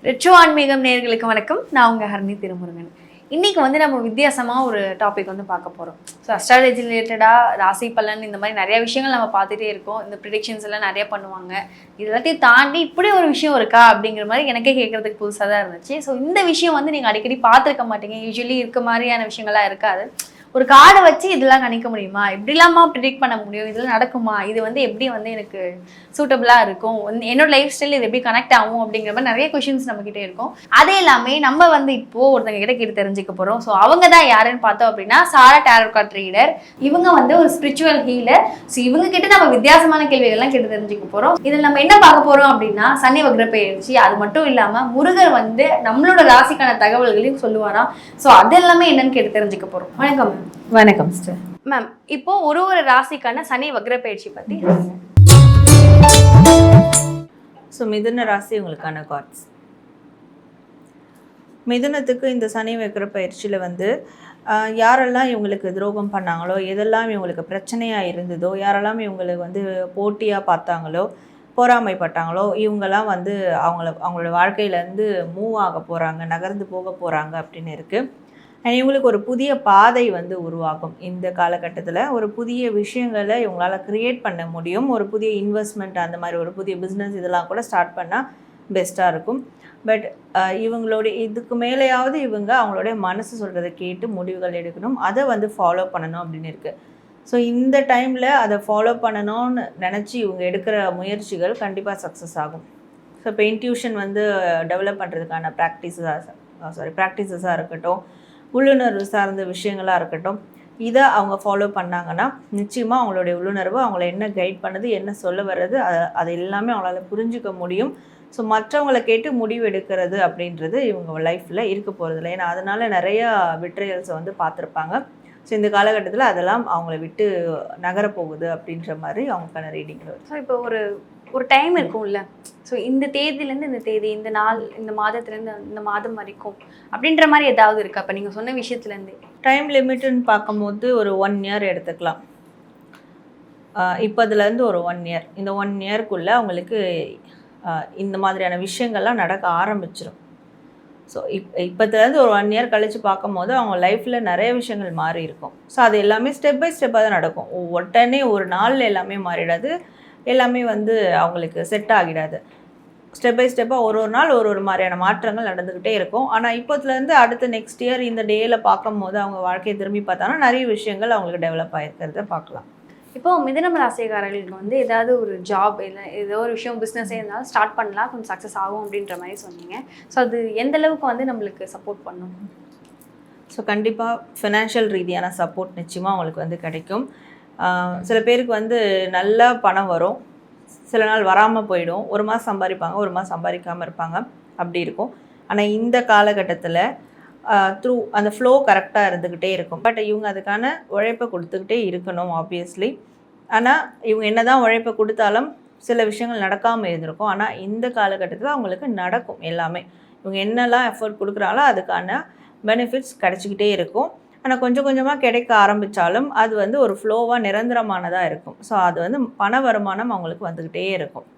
Retro ஆன்மீகம் நேயர்களுக்கு வணக்கம். நான் உங்க ஹரணி திருமுருகன். இன்னைக்கு வந்து நம்ம வித்தியாசமா ஒரு டாபிக் வந்து பார்க்க போறோம். ஸோ அஸ்ட்ராலஜி ரிலேட்டடா ராசி பலன் இந்த மாதிரி நிறைய விஷயங்கள் நம்ம பார்த்துட்டே இருக்கோம். இந்த ப்ரிடிக்ஷன்ஸ் எல்லாம் நிறைய பண்ணுவாங்க. இது எல்லாத்தையும் தாண்டி இப்படி ஒரு விஷயம் இருக்கா அப்படிங்கிற மாதிரி எனக்கே கேட்கறதுக்கு புதுசாக தான் இருந்துச்சு. ஸோ இந்த விஷயம் வந்து நீங்க அடிக்கடி பார்த்துருக்க மாட்டீங்க. யூஸ்வலி இருக்க மாதிரியான விஷயங்கள்லாம் இருக்காது. ஒரு கார்டை வச்சு இதெல்லாம் கணிக்க முடியுமா, இப்படிலாமா ப்ரிடிக்ட் பண்ண முடியும், இதெல்லாம் நடக்குமா, இது வந்து எப்படி வந்து எனக்கு சூட்டபிளாக இருக்கும், என்னோட லைஃப் ஸ்டைல் இது எப்படி கனெக்ட் ஆகும் அப்படிங்கிற மாதிரி நிறைய கொஷின்ஸ் நம்மக்கிட்டே இருக்கும். அதே எல்லாமே நம்ம வந்து இப்போது ஒருத்தங்க கிட்ட கேட்டு தெரிஞ்சுக்க போகிறோம். ஸோ அவங்க தான் யாருன்னு பார்த்தோம் அப்படின்னா சாரா டேரோ கார்ட் ரீடர். இவங்க வந்து ஒரு ஸ்பிரிச்சுவல் ஹீலர். ஸோ இவங்க கிட்ட நம்ம வித்தியாசமான கேள்விகள்லாம் கேட்டு தெரிஞ்சுக்க போகிறோம். இதில் நம்ம என்ன பார்க்க போகிறோம் அப்படின்னா சனி வக்ர பெயர்ச்சி, அது மட்டும் இல்லாமல் முருகர் வந்து நம்மளோட ராசிக்கான தகவல்களையும் சொல்லுவாராம். ஸோ அது எல்லாமே என்னன்னு கேட்டு தெரிஞ்சுக்க போகிறோம். வணக்கம் மேம். வணக்கம் சிஸ்டர். மேம், இப்போ ஒரு ராசிக்கான சனி வக்ர பயிற்சி பத்தி. ஸோ மிதுன ராசி உங்களுக்கான கார்ட்ஸ். மிதுனத்துக்கு இந்த சனி வக்ர பயிற்சியில் வந்து யாரெல்லாம் இவங்களுக்கு துரோகம் பண்ணாங்களோ, எதெல்லாம் இவங்களுக்கு பிரச்சனையாக இருந்ததோ, யாரெல்லாம் இவங்களுக்கு வந்து போட்டியாக பார்த்தாங்களோ, பொறாமைப்பட்டாங்களோ, இவங்கெல்லாம் வந்து அவங்களோட வாழ்க்கையிலேருந்து மூவ் ஆக போகிறாங்க, நகர்ந்து போக போகிறாங்க அப்படின்னு இருக்குது. இவங்களுக்கு ஒரு புதிய பாதை வந்து உருவாகும். இந்த காலகட்டத்தில் ஒரு புதிய விஷயங்களை இவங்களால் க்ரியேட் பண்ண முடியும். ஒரு புதிய இன்வெஸ்ட்மெண்ட், அந்த மாதிரி ஒரு புதிய பிஸ்னஸ் இதெல்லாம் கூட ஸ்டார்ட் பண்ணால் பெஸ்ட்டாக இருக்கும். பட் இவங்களுடைய இதுக்கு மேலேயாவது இவங்க அவங்களுடைய மனசு சொல்கிறத கேட்டு முடிவுகள் எடுக்கணும், அதை வந்து ஃபாலோ பண்ணணும் அப்படின்னு இருக்குது. ஸோ இந்த டைமில் அதை ஃபாலோ பண்ணணும்னு நினச்சி இவங்க எடுக்கிற முயற்சிகள் கண்டிப்பாக சக்ஸஸ் ஆகும். ஸோ இப்போ இன்ட்யூஷன் வந்து டெவலப் பண்ணுறதுக்கான ப்ராக்டிசஸாக இருக்கட்டும், உள்ளுணர்வு சார்ந்த விஷயங்களாக இருக்கட்டும், இதை அவங்க ஃபாலோ பண்ணாங்கன்னா நிச்சயமாக அவங்களுடைய உள்ளுணர்வு அவங்கள என்ன கைட் பண்ணுது, என்ன சொல்ல வர்றது, அது எல்லாமே அவங்களால புரிஞ்சிக்க முடியும். ஸோ மற்றவங்களை கேட்டு முடிவு எடுக்கிறது அப்படின்றது இவங்க லைஃப்பில் இருக்க போகிறதில்ல. ஏன்னா அதனால் நிறையா விட்ரையல்ஸை வந்து பார்த்துருப்பாங்க. ஸோ இந்த காலகட்டத்தில் அதெல்லாம் அவங்கள விட்டு நகரப்போகுது அப்படின்ற மாதிரி அவங்களுக்கான ரீடிங். ஸோ இப்போ ஒரு டைம் இருக்கும்ல, ஸோ இந்த தேதியிலேருந்து இந்த தேதி, இந்த நாள், இந்த மாதத்துலேருந்து இந்த மாதம் வரைக்கும் அப்படின்ற மாதிரி ஏதாவது இருக்கா? இப்போ நீங்கள் சொன்ன விஷயத்துலேருந்து டைம் லிமிட்டுன்னு பார்க்கும்போது ஒரு 1 இயர் எடுத்துக்கலாம். இப்போதுலேருந்து ஒரு 1 இயர், இந்த 1 இயர்க்குள்ளே அவங்களுக்கு இந்த மாதிரியான விஷயங்கள்லாம் நடக்க ஆரம்பிச்சிடும். ஸோ இப்போதுலேருந்து ஒரு 1 இயர் கழித்து பார்க்கும்போது அவங்க லைஃப்பில் நிறைய விஷயங்கள் மாறி இருக்கும். ஸோ அது எல்லாமே ஸ்டெப் பை ஸ்டெப்பாக தான் நடக்கும். உடனே ஒரு நாளில் எல்லாமே மாறிடாது, எல்லாமே வந்து அவங்களுக்கு செட் ஆகிடாது. ஸ்டெப் பை ஸ்டெப்பாக ஒரு நாள் ஒரு மாதிரியான மாற்றங்கள் நடந்துக்கிட்டே இருக்கும். ஆனால் இப்போதுலேருந்து அடுத்த நெக்ஸ்ட் இயர் இந்த டேயில் பார்க்கும்போது அவங்க வாழ்க்கையை திரும்பி பார்த்தாங்கன்னா நிறைய விஷயங்கள் அவங்களுக்கு டெவலப் ஆகிருக்கிறத பார்க்கலாம். இப்போ மிதுனம் ராசிக்காரர்களுக்கு வந்து ஏதாவது ஒரு ஜாப் இல்லை ஏதோ ஒரு விஷயம் பிஸ்னஸே இருந்தாலும் ஸ்டார்ட் பண்ணலாம், கொஞ்சம் சக்ஸஸ் ஆகும் அப்படின்ற மாதிரி சொன்னீங்க. ஸோ அது எந்த அளவுக்கு வந்து நம்மளுக்கு சப்போர்ட் பண்ணும்? ஸோ கண்டிப்பாக ஃபினான்ஷியல் ரீதியான சப்போர்ட் நிச்சயமாக அவங்களுக்கு வந்து கிடைக்கும். சில பேருக்கு வந்து நல்லா பணம் வரும், சில நாள் வராமல் போயிடும். ஒரு மாதம் சம்பாதிப்பாங்க, ஒரு மாதம் சம்பாதிக்காமல் இருப்பாங்க, அப்படி இருக்கும். ஆனால் இந்த காலகட்டத்தில் த்ரூ அந்த ஃப்ளோ கரெக்டாக இருந்துக்கிட்டே இருக்கும். பட் இவங்க அதுக்கான உழைப்பை கொடுத்துக்கிட்டே இருக்கணும் ஆப்வியஸ்லி. ஆனால் இவங்க என்ன தான் உழைப்பை கொடுத்தாலும் சில விஷயங்கள் நடக்காமல் இருந்திருக்கும். ஆனால் இந்த காலகட்டத்தில் அவங்களுக்கு நடக்கும் எல்லாமே. இவங்க என்னெல்லாம் எஃபர்ட் கொடுக்குறாங்களோ அதுக்கான பெனிஃபிட்ஸ் கிடச்சிக்கிட்டே இருக்கும். ஆனால் கொஞ்சம் கொஞ்சமாக கிடைக்க ஆரம்பித்தாலும் அது வந்து ஒரு ஃப்ளோவாக நிரந்தரமானதாக இருக்கும். ஸோ அது வந்து பண வருமானம் அவங்களுக்கு வந்துக்கிட்டே இருக்கும்.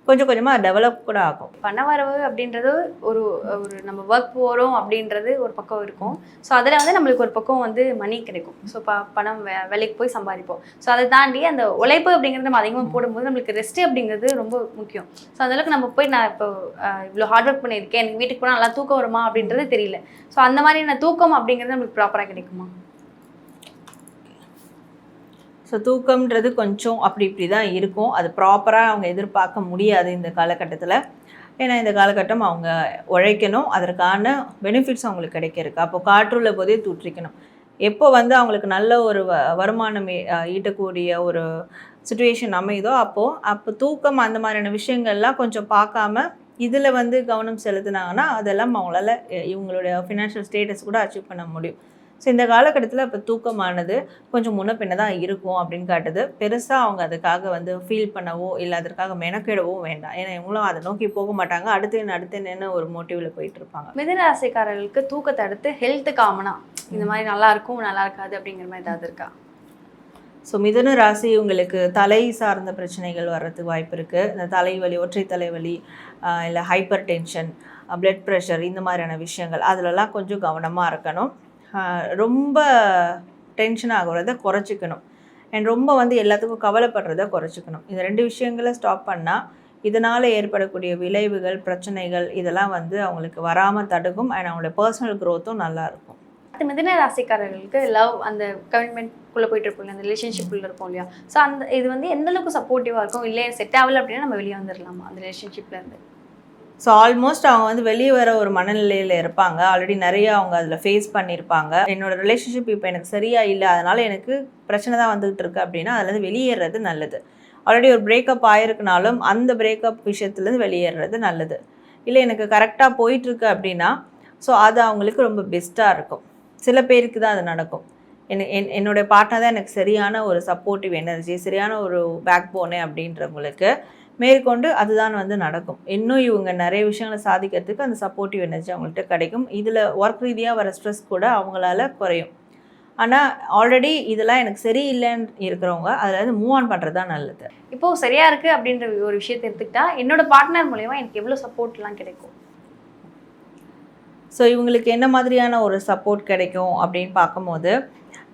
கொஞ்சம் கொஞ்சமாக டெவலப் கூட ஆகும். பண வரவு அப்படின்றது ஒரு ஒரு நம்ம ஒர்க் போகிறோம் அப்படின்றது ஒரு பக்கம் இருக்கும். ஸோ அதில் வந்து நம்மளுக்கு ஒரு பக்கம் வந்து மணி கிடைக்கும். ஸோ பணம் வேலைக்கு போய் சம்பாதிப்போம். ஸோ அதை தாண்டி அந்த உழைப்பு அப்படிங்கிறது நம்ம அதிகமாக போடும்போது நம்மளுக்கு ரெஸ்ட்டு அப்படிங்கிறது ரொம்ப முக்கியம். ஸோ அந்தளவுக்கு நம்ம போய் நான் இப்போ இவ்வளோ ஹார்ட் ஒர்க் பண்ணியிருக்கேன், எனக்கு வீட்டுக்கு போனால் நல்லா தூக்கம் வருமா அப்படின்றது தெரியல. ஸோ அந்த மாதிரியான தூக்கம் அப்படிங்கிறது நம்மளுக்கு ப்ராப்பராக கிடைக்குமா? ஸோ தூக்கம்ன்றது கொஞ்சம் அப்படி இப்படி தான் இருக்கும். அது ப்ராப்பராக அவங்க எதிர்பார்க்க முடியாது இந்த காலகட்டத்தில். ஏன்னா இந்த காலகட்டம் அவங்க உழைக்கணும், அதற்கான பெனிஃபிட்ஸ் அவங்களுக்கு கிடைக்கிறதுக்கு. அப்போ காற்றுள்ள போதே தூற்றிக்கணும். எப்போ வந்து அவங்களுக்கு நல்ல ஒரு வருமானம் ஈட்டக்கூடிய ஒரு சுச்சுவேஷன் அமையுதோ அப்போ தூக்கம் அந்த மாதிரியான விஷயங்கள்லாம் கொஞ்சம் பார்க்காம இதில் வந்து கவனம் செலுத்தினாங்கன்னா அதெல்லாம் அவங்களால இவங்களுடைய ஃபினான்ஷியல் ஸ்டேட்டஸ் கூட அச்சீவ் பண்ண முடியும். ஸோ இந்த காலகட்டத்தில் இப்போ தூக்கமானது கொஞ்சம் முன்ன பின்ன தான் இருக்கும் அப்படின்னு காட்டுது. பெருசாக அவங்க அதுக்காக வந்து ஃபீல் பண்ணவோ இல்லை அதற்காக மெனக்கிடவோ வேண்டாம். ஏன்னா இவங்களும் அதை நோக்கி போக மாட்டாங்க. அடுத்து என்ன ஒரு மோட்டிவில் போயிட்டு இருப்பாங்க. மிதுன ராசிக்காரர்களுக்கு தூக்கத்தை அடுத்து ஹெல்த் காமனா இந்த மாதிரி நல்லா இருக்கும் நல்லா இருக்காது அப்படிங்கிற மாதிரி ஏதாவது இருக்கா? ஸோ மிதுன ராசி உங்களுக்கு தலை சார்ந்த பிரச்சனைகள் வர்றதுக்கு வாய்ப்பு இருக்குது. இந்த தலைவலி, ஒற்றை தலைவலி, இல்லை ஹைப்பர் டென்ஷன், பிளட் ப்ரெஷர், இந்த மாதிரியான விஷயங்கள் அதிலெல்லாம் கொஞ்சம் கவனமாக இருக்கணும். ரொம்ப டென்ஷன் ஆகுறத குறைச்சிக்கணும். அண்ட் ரொம்ப வந்து எல்லாத்துக்கும் கவலைப்படுறத குறைச்சிக்கணும். இந்த 2 விஷயங்களை ஸ்டாப் பண்ணால் இதனால் ஏற்படக்கூடிய விளைவுகள், பிரச்சனைகள் இதெல்லாம் வந்து அவங்களுக்கு வராமல் தடுக்கும். அண்ட் அவங்களுடைய பர்சனல் க்ரோத்தும் நல்லாயிருக்கும். அது மிதுன ராசிக்காரர்களுக்கு லவ் அந்த கமிட்மெண்ட்குள்ளே போயிட்டு இருப்போம், அந்த ரிலேஷன்ஷிப்பில் இருப்போம் இல்லையா? ஸோ அந்த இது வந்து எந்த அளவுக்கு சப்போர்ட்டிவாக இருக்கும்? இல்லை செட் ஆகலை அப்படின்னா நம்ம வெளியே வந்துடலாமா அந்த ரிலேஷன்ஷிப்லேருந்து? ஸோ ஆல்மோஸ்ட் அவங்க வந்து வெளியே வர ஒரு மனநிலையில் இருப்பாங்க. ஆல்ரெடி நிறைய அவங்க அதில் ஃபேஸ் பண்ணியிருப்பாங்க. என்னோடய ரிலேஷன்ஷிப் இப்போ எனக்கு சரியாக இல்லை, அதனால் எனக்கு பிரச்சனை தான் வந்துகிட்டு இருக்கு அப்படின்னா அதுலேருந்து வெளியேறது நல்லது. ஆல்ரெடி ஒரு பிரேக்கப் ஆகிருக்குனாலும் அந்த பிரேக்கப் விஷயத்துலேருந்து வெளியேறது நல்லது. இல்லை எனக்கு கரெக்டாக போயிட்டுருக்கு அப்படின்னா ஸோ அது அவங்களுக்கு ரொம்ப பெஸ்ட்டாக இருக்கும். சில பேருக்கு தான் அது நடக்கும். என்னுடைய பார்ட்னர் தான் எனக்கு சரியான ஒரு சப்போர்ட்டிவ் எனர்ஜி, சரியான ஒரு பேக் போனே அப்படின்றவங்களுக்கு மேற்கொண்டு அதுதான் வந்து நடக்கும். இன்னும் இவங்க நிறைய விஷயங்களை சாதிக்கிறதுக்கு அந்த சப்போர்ட்டிவ் எனர்ஜி அவங்கள்ட்ட கிடைக்கும். இதில் ஒர்க் ரீதியாக வர ஸ்ட்ரெஸ் கூட அவங்களால குறையும். ஆனால் ஆல்ரெடி இதெல்லாம் எனக்கு சரியில்லைன்னு இருக்கிறவங்க அதில் வந்து மூவ் ஆன் பண்ணுறது தான் நல்லது. இப்போது சரியாக இருக்குது அப்படின்ற ஒரு விஷயத்தை எடுத்துக்கிட்டா என்னோடய பார்ட்னர் மூலமா எனக்கு எவ்வளோ சப்போர்ட்லாம் கிடைக்கும்? ஸோ இவங்களுக்கு என்ன மாதிரியான ஒரு சப்போர்ட் கிடைக்கும் அப்படின்னு பார்க்கும்போது,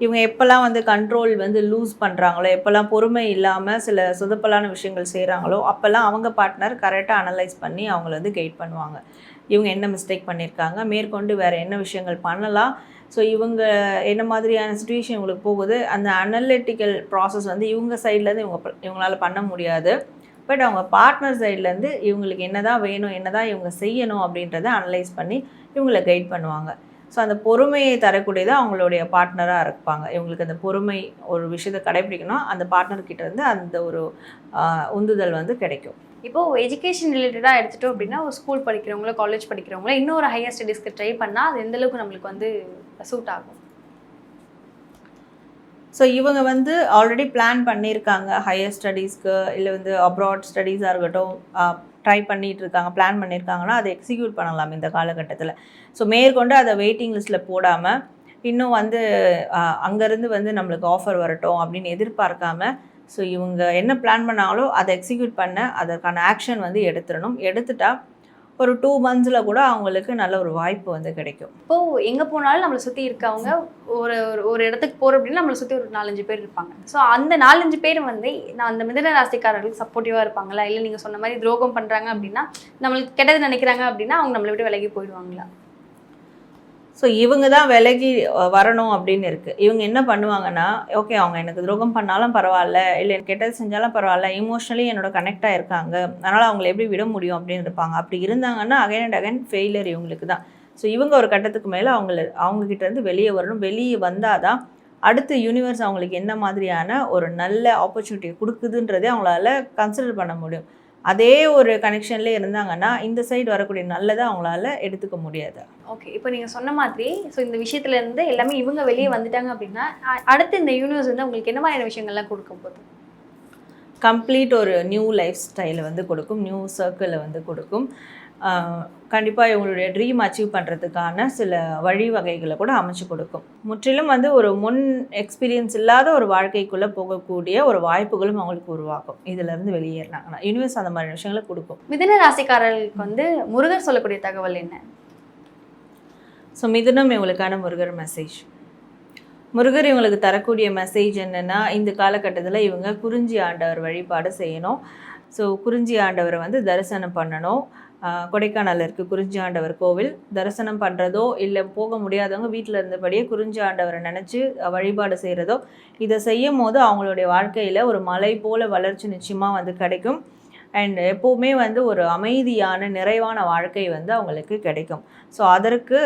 இவங்க எப்போல்லாம் வந்து கண்ட்ரோல் வந்து லூஸ் பண்ணுறாங்களோ, எப்போல்லாம் பொறுமை இல்லாமல் சில சொதப்பலான விஷயங்கள் செய்கிறாங்களோ, அப்போல்லாம் அவங்க பார்ட்னர் கரெக்டாக அனலைஸ் பண்ணி அவங்கள வந்து கைட் பண்ணுவாங்க. இவங்க என்ன மிஸ்டேக் பண்ணியிருக்காங்க, மேற்கொண்டு வேறு என்ன விஷயங்கள் பண்ணலாம், ஸோ இவங்க என்ன மாதிரியான சுச்சுவேஷன் இவங்களுக்கு போகுது, அந்த அனலிட்டிக்கல் ப்ராசஸ் வந்து இவங்க சைட்லேருந்து இவங்களால பண்ண முடியாது. பட் அவங்க பார்ட்னர் சைட்லேருந்து இவங்களுக்கு என்ன தான் வேணும், என்ன தான் இவங்க செய்யணும் அப்படின்றத அனலைஸ் பண்ணி இவங்களை கைட் பண்ணுவாங்க. ஸோ அந்த பொறுமையை தரக்கூடியதாக அவங்களுடைய பார்ட்னராக இருப்பாங்க. இவங்களுக்கு அந்த பொறுமை ஒரு விஷயத்தை கடைப்பிடிக்கணும், அந்த பார்ட்னர்கிட்ட இருந்து அந்த ஒரு உந்துதல் வந்து கிடைக்கும். இப்போது எஜுகேஷன் ரிலேட்டடாக எடுத்துட்டோம் அப்படின்னா ஒரு ஸ்கூல் படிக்கிறவங்களோ, காலேஜ் படிக்கிறவங்களோ இன்னொரு ஹையர் ஸ்டடீஸ்க்கு ட்ரை பண்ணால் அது எந்தளவுக்கு நம்மளுக்கு வந்து சூட் ஆகும்? ஸோ இவங்க வந்து ஆல்ரெடி பிளான் பண்ணியிருக்காங்க ஹையர் ஸ்டடீஸ்க்கு, இல்லை வந்து அப்ராட் ஸ்டடீஸாக இருக்கட்டும், ட்ரை பண்ணிகிட்டு இருக்காங்க, பிளான் பண்ணியிருக்காங்கன்னா அதை எக்ஸிக்யூட் பண்ணலாம் இந்த காலகட்டத்தில். ஸோ மேற்கொண்டு அதை வெயிட்டிங் லிஸ்ட்டில் போடாமல் இன்னும் வந்து அங்கேருந்து வந்து நம்மளுக்கு ஆஃபர் வரட்டும் அப்படின்னு எதிர்பார்க்காம, ஸோ இவங்க என்ன பிளான் பண்ணாங்களோ அதை எக்ஸிக்யூட் பண்ண அதற்கான ஆக்ஷன் வந்து எடுத்துடணும். எடுத்துட்டா ஒரு 2 monthஸில் கூட அவங்களுக்கு நல்ல ஒரு வாய்ப்பு வந்து கிடைக்கும். இப்போது எங்கே போனாலும் நம்மளை சுற்றி இருக்கவங்க ஒரு ஒரு இடத்துக்கு போகிறோம் அப்படின்னா நம்மளை சுற்றி ஒரு 4-5 பேர் இருப்பாங்க. ஸோ அந்த 4-5 பேர் வந்து நான் அந்த மிதுன ராசிக்காரர்களுக்கு சப்போர்ட்டிவாக இருப்பாங்களா? இல்லை நீங்கள் சொன்ன மாதிரி துரோகம் பண்ணுறாங்க அப்படின்னா, நம்மளுக்கு கெட்டது நினைக்கிறாங்க அப்படின்னா அவங்க நம்மளை விட்டு விலகி போயிடுவாங்களா? ஸோ இவங்க தான் விலகி வரணும் அப்படின்னு இருக்குது. இவங்க என்ன பண்ணுவாங்கன்னா, ஓகே அவங்க எனக்கு துரோகம் பண்ணாலும் பரவாயில்ல, இல்லை எனக்கு கெட்டது செஞ்சாலும் பரவாயில்ல, இமோஷ்னலி என்னோட கனெக்டாக இருக்காங்க, அதனால் அவங்கள எப்படி விட முடியும் அப்படின்னு இருப்பாங்க. அப்படி இருந்தாங்கன்னா அகைன் அண்ட் அகைன் ஃபெயிலியர் இவங்களுக்கு தான். ஸோ இவங்க ஒரு கட்டத்துக்கு மேலே அவங்கக்கிட்டேருந்து வெளியே வரணும். வெளியே வந்தால் தான் அடுத்து யூனிவர்ஸ் அவங்களுக்கு என்ன மாதிரியான ஒரு நல்ல ஆப்பர்ச்சுனிட்டி கொடுக்குதுன்றதே அவங்களால கன்சிடர் பண்ண முடியும். அதே ஒரு கனெக்ஷன்லேயே இருந்தாங்கன்னா இந்த சைடு வரக்கூடிய நல்லதை அவங்களால எடுத்துக்க முடியாது. ஓகே, இப்போ நீங்கள் சொன்ன மாதிரி ஸோ இந்த விஷயத்துலேருந்து எல்லாமே இவங்க வெளியே வந்துட்டாங்க அப்படின்னா அடுத்து இந்த யூனிவர்ஸ் வந்து உங்களுக்கு என்ன மாதிரியான விஷயங்கள்லாம் கொடுக்க போகுது? கம்ப்ளீட் ஒரு நியூ லைஃப் ஸ்டைலை வந்து கொடுக்கும், நியூ சர்க்கிளை வந்து கொடுக்கும். கண்டிப்பாக இவங்களுடைய ட்ரீம் அச்சீவ் பண்ணுறதுக்கான சில வழிவகைகளை கூட அமைச்சு கொடுக்கும். முற்றிலும் வந்து ஒரு முன் எக்ஸ்பீரியன்ஸ் இல்லாத ஒரு வாழ்க்கைக்குள்ளே போகக்கூடிய ஒரு வாய்ப்புகளும் அவங்களுக்கு உருவாக்கும். இதிலேருந்து வெளியேறினாங்கன்னா யூனிவர்ஸ் அந்த மாதிரி விஷயங்களை கொடுக்கும். மிதுன ராசிக்காரர்களுக்கு வந்து முருகர் சொல்லக்கூடிய தகவல் என்ன? ஸோ மிதுனம் இவங்களுக்கான முருகர் மெசேஜ். முருகர் இவங்களுக்கு தரக்கூடிய மெசேஜ் என்னென்னா, இந்த காலகட்டத்தில் இவங்க குறிஞ்சி ஆண்டவர் வழிபாடு செய்யணும். ஸோ குறிஞ்சி ஆண்டவரை வந்து தரிசனம் பண்ணணும். கொடைக்கானல் இருக்குது குறிஞ்சி ஆண்டவர் கோவில். தரிசனம் பண்ணுறதோ இல்லை போக முடியாதவங்க வீட்டில் இருந்தபடியே குறிஞ்சி ஆண்டவரை நினச்சி வழிபாடு செய்கிறதோ, இதை செய்யும் போது அவங்களுடைய வாழ்க்கையில் ஒரு மலை போல் வளர்ச்சி நிச்சயமாக வந்து கிடைக்கும். அண்ட் எப்போவுமே வந்து ஒரு அமைதியான நிறைவான வாழ்க்கை வந்து அவங்களுக்கு கிடைக்கும். ஸோ அதற்கு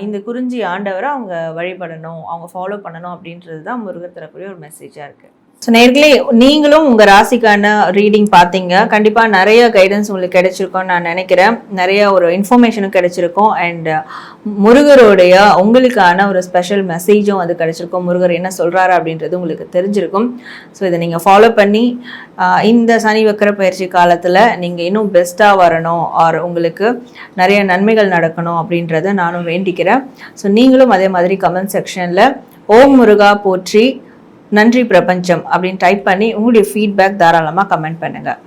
இந்த குறிஞ்சி ஆண்டவரை அவங்க வழிபடணும், அவங்க ஃபாலோ பண்ணணும் அப்படின்றது தான் முருகர் தரக்கூடிய ஒரு மெசேஜாக இருக்குது. ஸோ நேர்களே, நீங்களும் உங்கள் ராசிக்கான ரீடிங் பார்த்தீங்க. கண்டிப்பாக நிறைய கைடன்ஸ் உங்களுக்கு கிடைச்சிருக்கோன்னு நான் நினைக்கிறேன். நிறைய ஒரு இன்ஃபர்மேஷனும் கிடைச்சிருக்கும். அண்ட் முருகருடைய உங்களுக்கான ஒரு ஸ்பெஷல் மெசேஜும் அது கிடைச்சிருக்கும். முருகர் என்ன சொல்கிறாரு அப்படின்றது உங்களுக்கு தெரிஞ்சிருக்கும். ஸோ இதை நீங்கள் ஃபாலோ பண்ணி இந்த சனி வக்கர பயிற்சி காலத்தில் நீங்கள் இன்னும் பெஸ்ட்டாக வரணும், ஆர் உங்களுக்கு நிறைய நன்மைகள் நடக்கணும் அப்படின்றத நானும் வேண்டிக்கிறேன். ஸோ நீங்களும் அதே மாதிரி கமெண்ட் செக்ஷனில் ஓம் முருகா போற்றி, நன்றி பிரபஞ்சம் அப்படின்னு டைப் பண்ணி உங்களுடைய ஃபீட்பேக் தாராளமாக கமெண்ட் பண்ணுங்கள்.